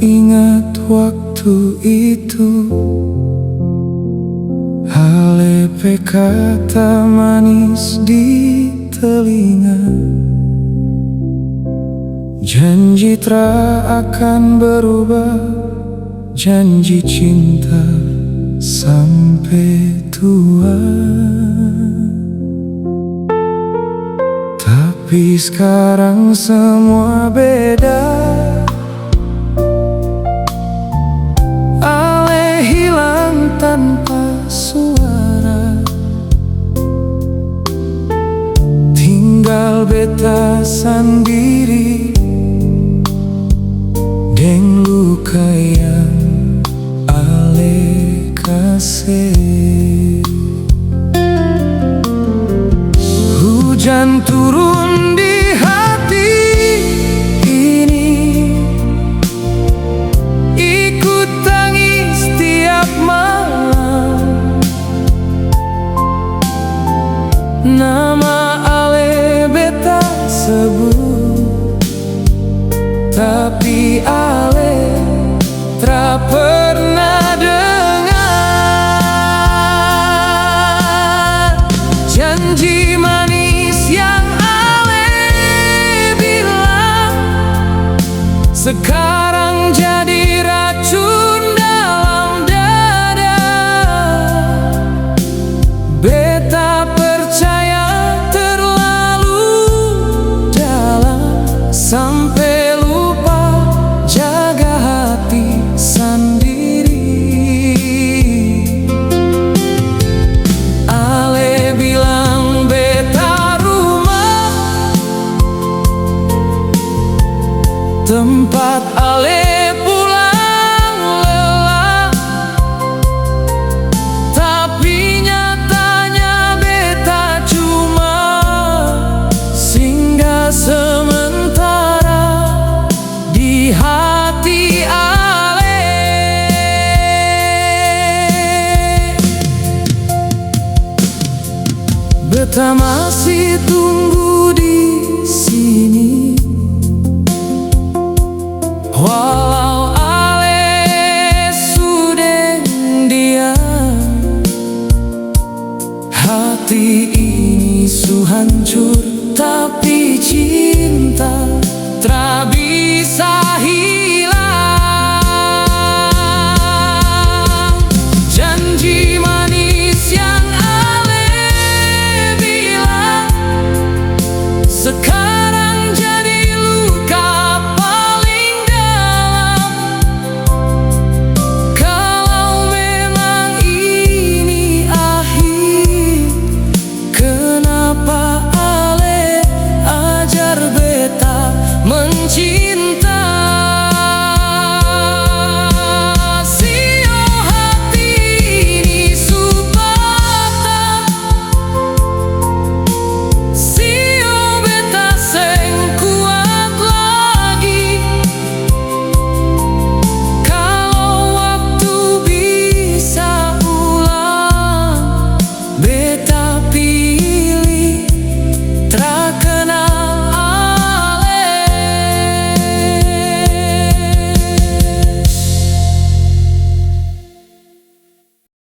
ingat waktu itu, Ale kata manis di telinga, janji tak akan berubah, janji cinta sampai tua. Tapi sekarang semua beda, Ale hilang tanpa suara, tinggal beta sendiri deng luka yang Ale kasih. Hujan turun di hati ini, ikut tangis tiap malam. Nama Ale beta sebut, tapi Ale tak pernah dengar janji manis yang Ale bilang, sekarang jadi racun dalam dada. Beta percaya terlalu dalam, sampai lupa jaga hati sendiri. Ale bilang beta rumah, tempat Ale pulang lelah, tapi nyatanya beta cuma singgah sementara di hati Ale. Beta masih tunggu